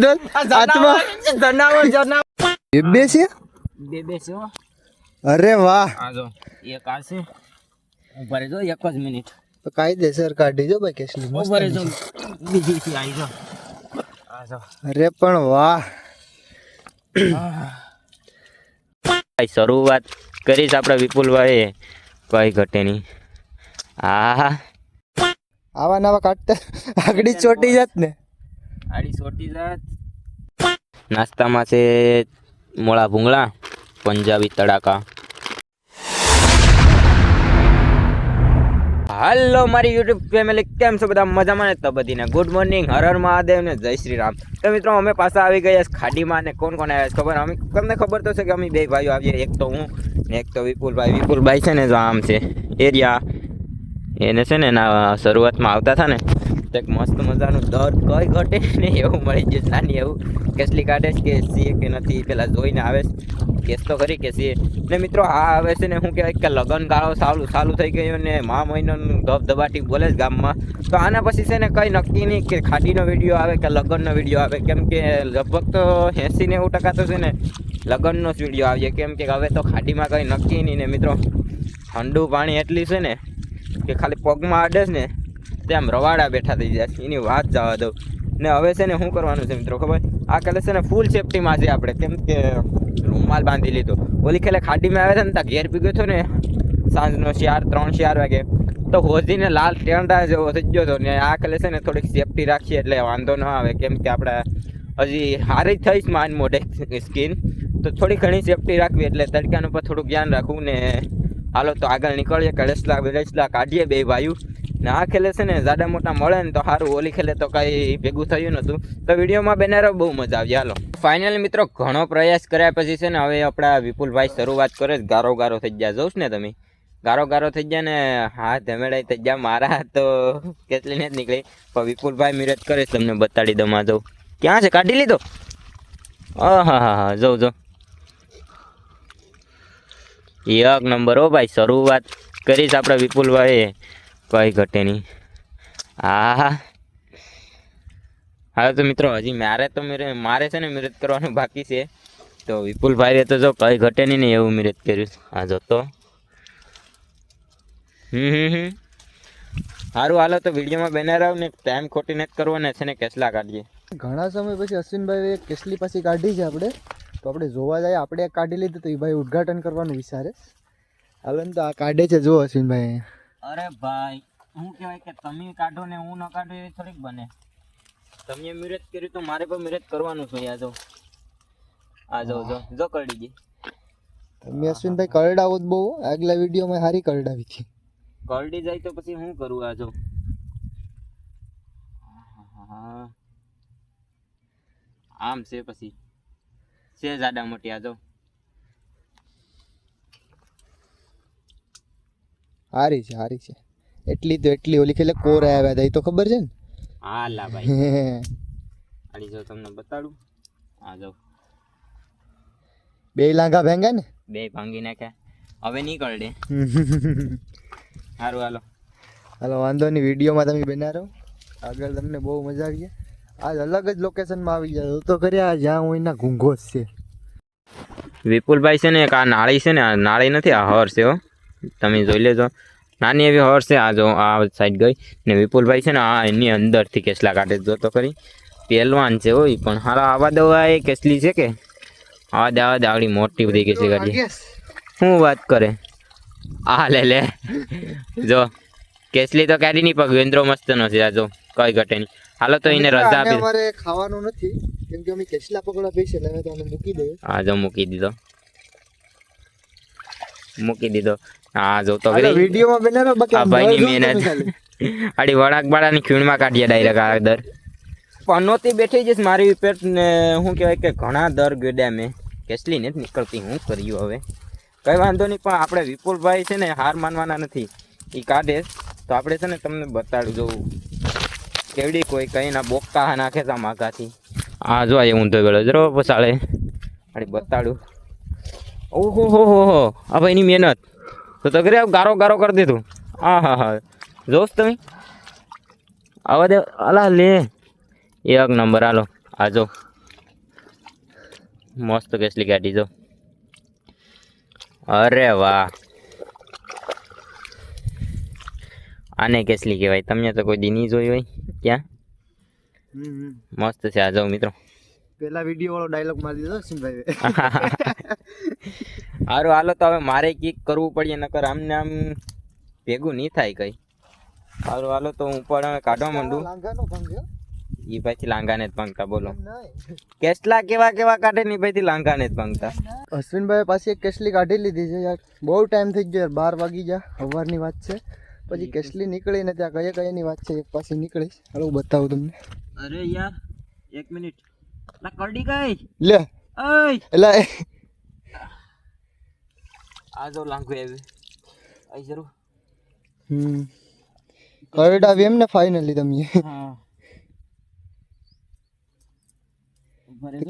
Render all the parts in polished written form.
બે છે. અરે વાહ. આ જો એક આ છે. ઉભા રહેજો એક જ મિનિટ. તો કાયદેસર કાઢી જો ભાઈ કેસલી. ઉભા રહેજો બીજી થી આવી જો. આ જો. અરે પણ વાહ. શરૂઆત કરીશ આપણે વિપુલભાઈ કઈ ઘટે નહીં. હા આવા નવા કાઢતા આગળી ચોટી જાત ને. આડી ચોટી જાત. નાસ્તામાં છે મોળા ભૂંગળા પંજાબી તડાકા. હાલો મારી યુટ્યુબ ફેમિલી, કેમ છો બધા? મજામાં ને? તો બધીને ગુડ મોર્નિંગ, હર હર મહાદેવ ને જય શ્રી રામ. તો મિત્રો અમે પાછા આવી ગયા ખાડીમાં ને કોણ કોણ આવ્યા છે ખબર? અમે તમને ખબર તો છે કે અમે બે ભાઈઓ આવીએ, એક તો હું ને એક તો વિપુલભાઈ છે ને જો આમ છે એરિયા. એને છે ને શરૂઆતમાં આવતા હતા ને તો એક મસ્ત મજાનું દર કઈ ઘટે ને એવું મળી ગયું. નાની એવું કેસલી કાઢે કે સીએ કે નથી પેલા જોઈને આવે કેસ તો કરી કે સીએ ને. મિત્રો આ આવે છે ને શું કહેવાય કે લગન ગાળો ચાલુ થઈ ગયો ને મા મહિનાનું ધબધબાટી બોલે છે ગામમાં. તો આના પછી છે ને કંઈ નક્કી નહીં કે ખાડીનો વિડીયો આવે કે લગ્નનો વિડીયો આવે, કેમ કે લગભગ તો 80-90% તો છે ને લગ્નનો જ વિડીયો આવીએ, કેમ કે હવે તો ખાડીમાં કંઈ નક્કી નહીં ને મિત્રો. ઠંડુ પાણી એટલી છે ને કે ખાલી પગમાં અડે ને તેમ રવાડા બેઠા થઈ જાય, એની વાત જવા દઉં ને. હવે છે ને શું કરવાનું છે મિત્રો ખબર? આ કાલે છે ને ફૂલ સેફટીમાં છે આપણે, કેમ કે રૂમાલ બાંધી લીધો. ઓલી ખેલે ખાડીમાં આવે છે ને ત્યાં ઘેર પી ગયો હતો ને સાંજનો 3-4 વાગે, તો હોજીને લાલ ટેંડા જેવો થઈ ગયો હતો ને. આ કાલે છે ને થોડીક સેફટી રાખીએ એટલે વાંધો ન આવે, કેમ કે આપણે હજી હારી જ થઈશ માન મોઢે સ્કીન, તો થોડી ઘણી સેફટી રાખવી એટલે તડકાનું પર થોડુંક ધ્યાન રાખવું ને. હાલો તો આગળ નીકળીએ, કળેસલા કાઢીએ બે ભાઈઓ ને. આ ખેલે છે ને જાડા મોટા મળે ને તો સારું, ઓલી ખેલે તો કંઈ ભેગું થયું નહોતું. તો વિડીયોમાં બેનારો બહુ મજા આવી. હાલો ફાઇનલી મિત્રો ઘણો પ્રયાસ કર્યા પછી છે ને હવે આપણા વિપુલભાઈ શરૂઆત કરે છે. ગારો થઈ ગયા જોઉં ને તમે, ગારો થઈ ગયા ને હાથ ધમેડાઈ થઈ ગયા. મારા તો કેટલી ને જ નીકળી, પણ વિપુલભાઈ મિરજ કરે છે, તમને બતાડી દઉં. માં જવું ક્યાં છે? કાઢી લીધો. હા જવું એક નંબર. હો ભાઈ શરૂઆત કરીશ આપણે વિપુલભાઈ કઈ ઘટે નહીં. હા તો મિત્રો હજી મારે છે ને મિરજ કરવાનું બાકી છે, તો વિપુલભાઈએ તો જો કઈ ઘટે નહીં ને એવું મિરજ કર્યું. હા જો તો સારું. હાલો તો વિડીયોમાં બનાવી ને ટાઈમ ખોટી નથી કરવો ને છે ને કેસલા કાઢીએ. ઘણા સમય પછી અશ્વિનભાઈ એક કેસલી પાછી કાઢી છે આપણે, તો આપણે જોવા જાય. આપણે એક કાઢી લીધું તો એ ભાઈ ઉદઘાટન કરવાનું વિચારે. હાલો ને તો આ કાઢે છે જો અશ્વિનભાઈ. અરે ભાઈ શું કહેવાય કે તમે કાઢો ને હું ન કાઢો એ થોડીક બને. તમે મિરજ કર્યું તો મારે પણ મિરજ કરવાનું છે. આ જો કરડી ગઈ. તમે અશ્વિનભાઈ કરડાવો જ બહુ. આગલા વિડીયોમાં સારી કરડાવી હતી. કરડી જાય તો પછી શું કરું? આ જો આમ છે પછી છે જાડા મોટી. આ જો હારી છે એટલી ઓલી ખેલે કોર આવ્યા હતા એ તો ખબર છે ને. હા લા ભાઈ આડી જો તમને બતાડું. આ જો બે લાંગા ભાંગા ને, બે ભાંગી નાખ્યા. હવે નહીં કરડે. સારું હાલો વાંધો નહીં. વિડીયોમાં તમે બના રહો, આગળ તમને બહુ મજા આવી જાય. આજ અલગ જ લોકેશનમાં આવી જાય તો કર્યા જ્યાં હું એના ઘૂંઘોસ છે. વિપુલભાઈ છે ને એક આ નાળી છે ને, આ નાળી નથી આ હર છે. તમે જોઈ લેજો, નાની એવી હર છે. આ જો આ સાઈડ ગઈ ને વિપુલભાઈ છે ને આ એની અંદરથી કેસલા કાઢે. જો તો ખરી પહેલવાન છે હોય, પણ હારા આવા દવા એ કેસલી છે કે આવા દવા આવડી મોટી બધી કેસલી કાઢી. શું વાત કરે? આ લે જો કેસલી તો કાઢી નહીં, પગ વેન્દ્રો મસ્તનો છે. આ જો કઈ ઘટે નહીં. હાલો તો એને રજા આપી. અમારે ખાવાનું નથી કેમ કે અમે કેસલા પકડવા પૈસે એટલે તો અમે મૂકી દઈએ. હા જો મૂકી દીધો. હા જો તો વિડીયોમાં બનાવો. બાકી આ ભાઈની મહેનત આડી વળાક બાળાની ખીણમાં કાઢીએ ડાયરેક્ટ. આ દર પનોતી બેઠી જઈશ મારી પેટ ને. શું કહેવાય કે ઘણા દર ગડ્યા મેં, કેસલી નથી નીકળતી. હું કર્યું હવે કંઈ વાંધો નહીં, પણ આપણે વિપુલભાઈ છે ને હાર માનવાના નથી. એ કાઢે તો આપણે છે ને તમને બતાડું જોવું કેવડી કોઈ કંઈ ના બોક્કા નાખે તા માગાથી. આ જો એ ઊંધો ગયો જરો પસાળે આડી બતાડું. ઓહો આ ભાઈની મહેનત તો કરે ગારો કરી દીધું. હા જોશ તમે આવા દે. અલા લે એક નંબર. હાલો આ જો મસ્ત કેસલી કાઢી જો. અરે વાહ, આને કેસલી કહેવાય. તમને તો કોઈ દી નહીં જોઈ હોય. ક્યાં મસ્ત છે આ. જાઓ મિત્રો, પેલા વિડીયો વાળો ડાયલોગ મારી દીધો અશ્વિનભાઈ. સારું હાલો તો હવે મારે કીક કરવું પડે, નકર આમને આમ ભેગું નહીં થાય કઈ. સારું હાલો તો હું પણ હવે કાઢવા માંડું. લાંગાનો ભાંગ્યો એ ભાઈથી લાંગાને જ ભાંગતા. બોલો નહીં. કેટલા કેવા કેવા કાઢે ને ભાઈથી લાંગાને જ ભાંગતા. અશ્વિનભાઈ પાછી એક કેસલી કાઢી લીધી છે યાર. બહુ ટાઈમ થઈ ગયો યાર, 12 વાગી જા, સવારની વાત છે. પછી કેસલી નીકળી ને ત્યાં કયાની વાત છે, એક પાછી નીકળી. હાલો હું બતાવું તમને. અરે યાર એક મિનિટ, ના કરડી ગઈ લે ઓય. એલા આ જો લાંગુ આવી આઈ જરૂર. કરડા આવી એમ ને ફાઇનલી તમે. હા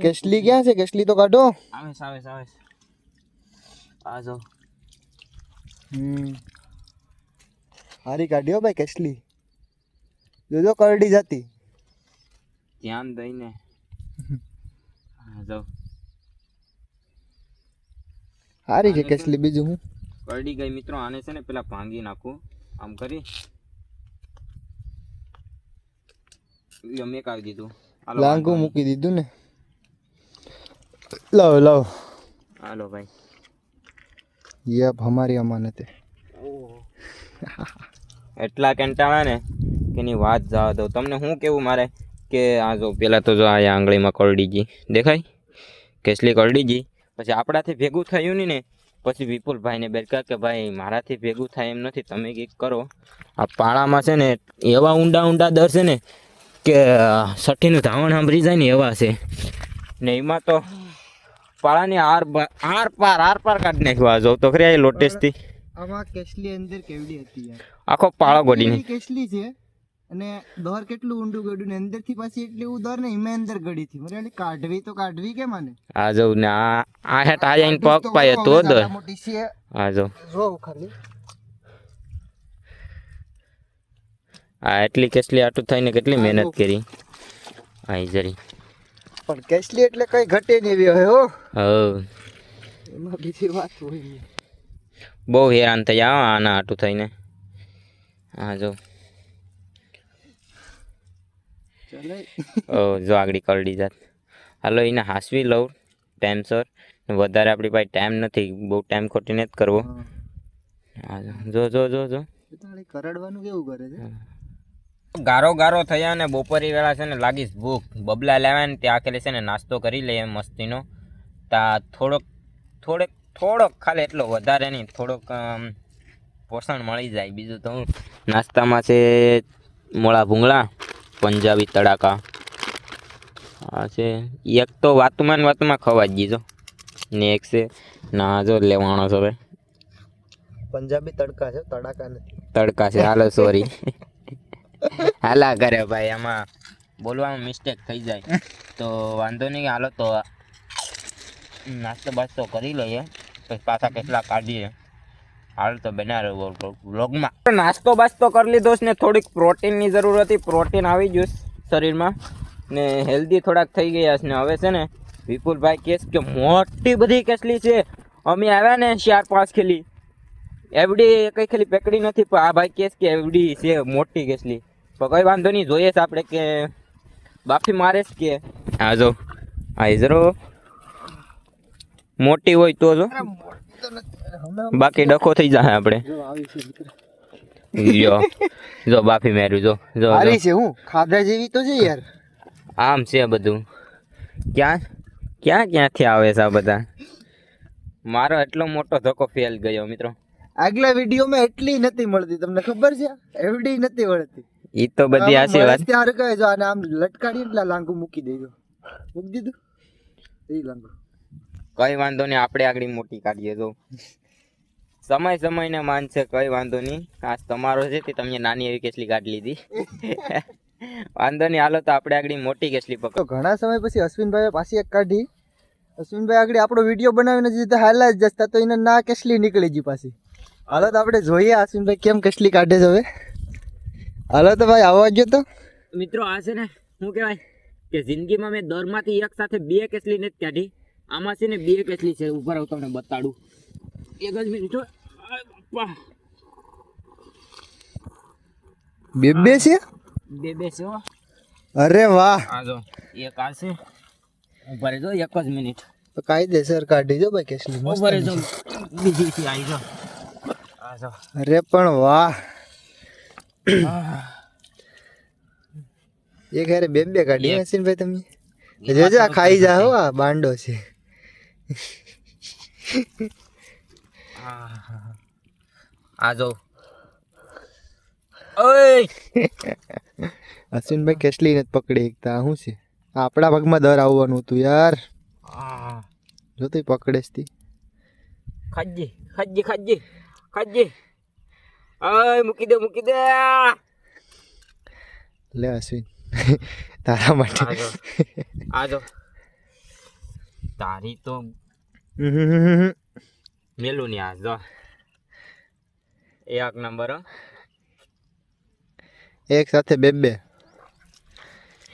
કેસલી ક્યાં છે? કેસલી તો કાઢો. આવે આવે આવે. આ જો હારી કાઢ્યો ભાઈ કેસલી. જોજો કરડી જતી. ધ્યાન દઈને. હા જો હારી છે કેસલી. બીજું હું કરડી ગઈ મિત્રો. આને છે ને પેલા ભાંગી નાખું આમ કરી. મેં કાઢી દીધું. હાલો લાંગુ મૂકી દીધું ને. લાવ લાવ. હાલો ભાઈ. યપ હમારી અમાનત હે. એટલા કંટાળા ને કે ની વાત જવા દો. તમને શું કેવું મારે કે આ જો પેલા તો જો આ આંગળીમાં કરડીજી દેખાય, કેસલી કરડીજી. પછી આપણાથી ભેગું થયું નહીં ને, પછી વિપુલભાઈને બેઠા કે ભાઈ મારાથી ભેગું થાય એમ નથી, તમે કંઈક કરો. આ પાળામાં છે ને એવા ઊંડા ઊંડા દર છે ને કે સઠ્ઠીનું ધાવણ સાંભળી જાય ને એવા છે ને. એમાં તો પાળાની આર પાર કાઢી નાખ્યો. આ જો તો ખરી આ લોટેસથી આમાં કેસલી અંદર કેવડી હતી યાર. આખો પાળો ગોડીને કેસલી છે અને દોર કેટલું ઊંડું ગડ્યું ને અંદર થી પાછી એટલી ઉદર ને એમાં અંદર ગડી હતી. મને કાઢવી તો કાઢવી કે મને. આ જો ને આ હેઠ આ જઈને પગ પાય તો દર. મોટી છે. આ જો ખાલી આ એટલી કેસલી આટું થઈને કેટલી મહેનત કરી. આઈ જરી પણ કેસલી એટલે કઈ ઘટે નહીં એવી હોય હો. હવ એમાં બીજી વાત હોય નહીં. બહુ હેરાન થઈ આવો આના આટું થઈને. હા જો ચાલે. જો આગળ કરડી જાત. હાલો એને હાસવી લઉં ટાઈમસર. વધારે આપણી પાસે ટાઈમ નથી, બહુ ટાઈમ ખોટીને જ કરવો. હા જો જો જો જો કરડવાનું કેવું કરે છે. ગારો ગારો થયા ને બપોરી વેળા છે ને લાગીશ ભૂખ. બબલા લેવા ને ત્યાં આખેલી છે ને નાસ્તો કરી લઈએ મસ્તીનો. તા થોડોક ખાલી એટલો વધારે નહીં, થોડોક પોષણ મળી જાય. બીજું તો હું નાસ્તામાં છે મોળા ભૂંગળા પંજાબી તડાકા. આ છે એક તો વાતુમાં ખવા જ ગીજો ને એક છે ના જો લેવાનો છે હવે પંજાબી તડકા છે, તડાકા નથી. તડકા છે. હાલો સોરી. હાલા કરે ભાઈ, આમાં બોલવામાં મિસ્ટેક થઈ જાય તો વાંધો નહીં. હાલો તો નાસ્તો બાસ્તો કરી લઈએ પછી પાછા કેટલા કાઢીએ. હાલ તો બનાવ્યો વ્લોગમાં. નાસ્તો બાસ્તો કરી લીધો છે ને થોડીક પ્રોટીનની જરૂર હતી. પ્રોટીન આવી ગયું શરીરમાં ને હેલ્ધી થોડાક થઈ ગયા છે ને. હવે છે ને વિપુલભાઈ કેસ કે મોટી બધી કેસલી છે. અમે આવ્યા ને 4-5 ખેલી એવડી કઈ ખેલી પકડી નથી, પણ આ ભાઈ કેસ કે એવડી છે મોટી કેસલી. પણ કઈ વાંધો નહીં, જોઈએ છે આપણે કે બાફી મારે છે કે. હા જો આ જરો મોટી હોય તો જો, બાકી ડખો થઈ જાય આપણે. જો બાફી માર્યું જો જો સારી છે. હું ખાધા જેવી તો છે યાર. આમ છે બધું. ક્યાંથી આવે છે આ બધા. મારો એટલો મોટો ધક્કો ફેલ ગયો મિત્રો. આગલા વિડીયોમાં એટલી નથી મળતી, તમને ખબર છે? એવડી નથી મળતી. ઈ તો બધી આશી વાત. ત્યારે કહે જો આને આમ લટકાડી એટલે લાંગુ મૂકી દેજો. મૂકી દીધું એ લાંગુ. કઈ વાંધો નહીં, આપણે આગળ મોટી કાઢીએ. તો સમયને માન છે, કઈ વાંધો નહીં. આજ તમારો છે તે તમે નાની એવી કેસલી કાઢી લીધી. વાંધો નહીં, હાલો તો આપણે આગળ મોટી કેસલી પકડો. ઘણા સમય પછી અશ્વિનભાઈ પાછી એક કાઢી. અશ્વિનભાઈ આગળ આપણો વિડીયો બનાવીને જીતે હાલા જ જતા તો એને ના કેસલી નીકળી ગઈ પાછી. હાલો તો આપણે જોઈએ અશ્વિનભાઈ કેમ કેસલી કાઢે છે હવે. હાલો તો ભાઈ આવવા ગયો તો મિત્રો. આ છે ને શું કહેવાય કે જિંદગીમાં મેં દરમાંથી એક સાથે 2 કેસલી નથી કાઢી. આમાં છે ને બે કેટલી છે, ઉપર આવું તમને બતાડું. એક જ મિનિટ હો. આ બાપા. બે છે. બે છે હો. અરે વાહ, આ જો એક આ છે. ઉપર જો એક જ મિનિટ. તો કાયદેસર કાઢી જો ભાઈ કેસલી મસ્ત. ઉપર જો બીજી છે આવી જો. આ જો. અરે પણ વાહ, એક હારે બે કાઢી હસીન ભાઈ તમે. જોજો આ ખાઈ જાઓ, આ બાંડો છે. આ જો. ઓય અશ્વિનભાઈ કેસલી ને પકડી એકતા શું છે? આ આપણા ભાગમાં દર આવવાનું હતું યાર. જો તું પકડે તી. ખાજી. ઓય મૂકી દે. લે અશ્વિન, તારા માટે. આ જો. તારી તો મેલું ની આ જો. એક નંબર. એક સાથે બે.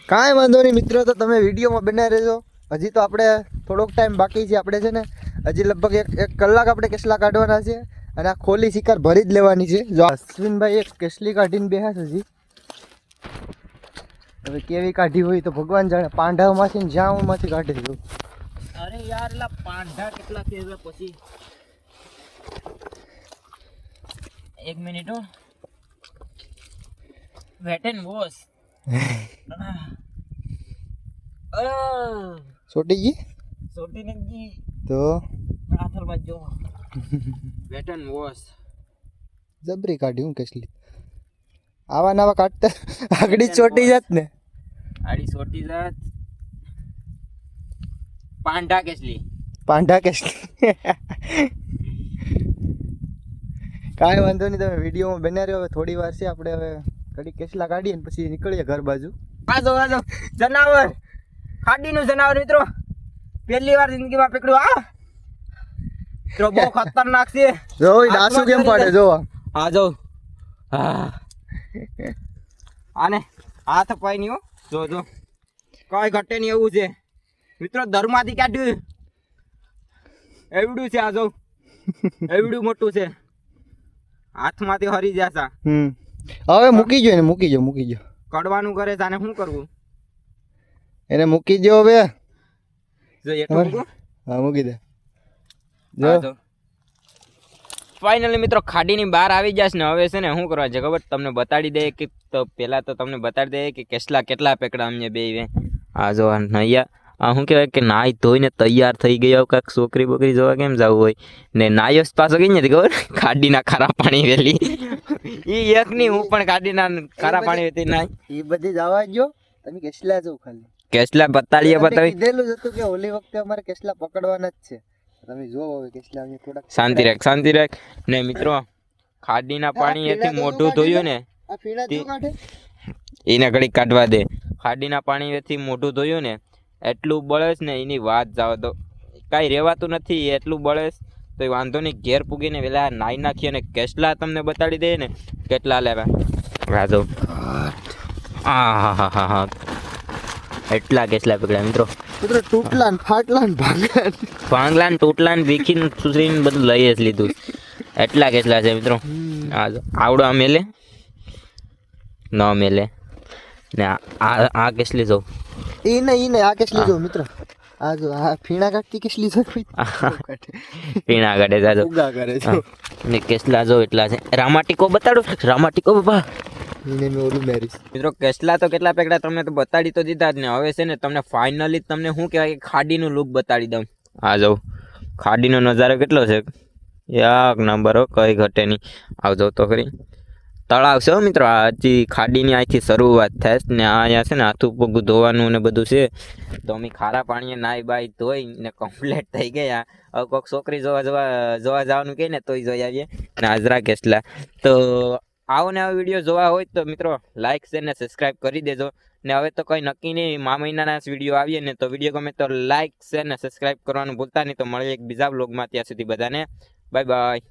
કાંઈ વાંધો નહીં મિત્રો, તો તમે વિડીયોમાં બનાવી રહેજો. હજી તો આપણે થોડોક ટાઈમ બાકી છે. આપણે છે ને હજી લગભગ એક કલાક આપણે કેસલા કાઢવાના છે, અને આ ખોલી શિકાર ભરી જ લેવાની છે. જો અશ્વિનભાઈ એક કેસલી કાઢીને બેહા છે હજી. હવે કેવી કાઢી હોય તો ભગવાન જાણે. પાંડામાંથી ને જ્યાંમાંથી કાઢી દઉં. અરે યાર એલા પાંડા કેટલા છે પછી. એક મિનિટ હો. Wait and wash. છોટી ગઈ સોટી નથી તો આથર બાજુ. વેટ એન્ડ વોશ જબરી કાઢી હું કેસલી. આવા નવા કાઢતા આગળી ચોટી જાત ને. આડી સોટી જાત. પાંડા કેસલી. કાંઈ વાંધો નહીં, તમે વિડીયોમાં બન્યા રહ્યો. હવે થોડી વાર છે, આપણે હવે ઘડી કેસલા કાઢીએ ને પછી નીકળીએ ઘર બાજુ. આજો જનાવર, ખાડીનું જનાવર મિત્રો. પહેલી વાર જિંદગીમાં પકડ્યું. આ મિત્રો બહુ ખતરનાક છે. જો ડાસુ કેમ પાડે જો. આ જો. આને હાથ પાઈ નહીં હો. જો કઈ ઘટે નહીં એવું છે મિત્રો. દરમાંથી કાઢ્યું એવડું છે. આ જો એવડું મોટું છે. હાથમાંથી હરી જશે. હવે મૂકી જો એને, મૂકી જો. કડવાનું કરે છે આને શું કરવું? એને મૂકી દો હવે. જો એટલું મૂકું? હા મૂકી દે. જો ફાઇનલી મિત્રો ખાડીની બહાર આવી જશે ને. હવે છે ને શું કરવા છે ખબર? તમને બતાડી દે કે તો પહેલા તો તમને બતાડી દે કે કેસલા કેટલા પેકડા અમને બે. આ જો નૈયા આ શું કહેવાય કે નાઈ ધોઈને તૈયાર થઈ ગયો. કાંઈક છોકરી બોકરી જોવા કેમ જવું હોય ને નાયો પાછો કઈ નથી ખબર? ખાડીના ખારા પાણી વેલી. એ એક ની હું પણ ખાડીના ખારા પાણી વેતી નાય. એ બધી જવા ગયો. તમે કેસલા જો ખાલી. કેસલા બતાડી કીધેલું જ હતું કે ઓલી વખતે અમારે કેસલા પકડવાના જ છે. તમે જો હવે કેસલા અમે થોડા શાંતિ રાખ ને મિત્રો. ખાડીના પાણી એથી મોઢું ધોયું ને આ ફીણા જો કાઢે એને ઘડી કાઢવા દે. ખાડીના પાણી એથી મોઢું ધોયું ને એટલું બળેસ ને એની વાત જાવ તો કાંઈ રહેવાતું નથી. એટલું બળેસ તો એ વાંધો નહીં. ઘેર પૂગીને વેલા નાઈ નાખીએ ને કેસલા તમને બતાડી દે ને કેટલા લેવા. રાજો હા એટલા કેસલા પકડ્યા મિત્રો. તૂટલા ને ફાટલા ને ભાંગલા ને તૂટલા ને વીખીને સુસરીને બધું લઈ જ લીધું. એટલા કેસલા છે મિત્રો. આ જો આવડો આ મેલે ન મેલે ને આ કેસલી જો. ઈ નહીં આ કેસલી જો મિત્રો. આ જો આ ફીણા કાઢતી કેસલી જો. પીણા કાઢે જાજો ઉગા કરે છે ને કેસલા જો એટલા છે. રામાટીકો બતાડો. રામાટીકો બાપા એને મે ઓલું મેરીશ મિત્રો. કેસલા તો કેટલા પેકડા તમને તો બતાડી તો દીધા જ ને. હવે છે ને તમને ફાઇનલી તમને શું કહેવાય કે ખાડીનું લુક બતાડી દઉં. આ જાઉં ખાડીનો નજારો કેટલો છે. એક નંબર હો, કઈ ઘટે નહીં. આવજો તો ખરી. તળાવ છે મિત્રો. આ હજી ખાડીની અહીંથી શરૂઆત થાય ને. અહીંયા છે ને હાથું પગ ધોવાનું ને બધું છે. તો અમે ખારા પાણીએ નાઈ બાઈ ધોઈ ને કમ્પ્લીટ થઈ ગયા. હવે કોઈક છોકરી જોવા જવાનું કહે ને તોય જોઈ આવીએ ને. હાજરા કેસલા તો આવો ને આવો વિડીયો જોવા હોય તો મિત્રો લાઇક શેર ને સબસ્ક્રાઈબ કરી દેજો. ને હવે તો કંઈ નક્કી નહીં, મહિનાના વિડીયો આવીએ ને તો વિડીયો ગમે તો લાઇક શેર ને સબસ્ક્રાઈબ કરવાનું ભૂલતા નહીં. તો મળીએ એક બીજા બ્લોગમાં. ત્યાં સુધી બધાને બાય બાય.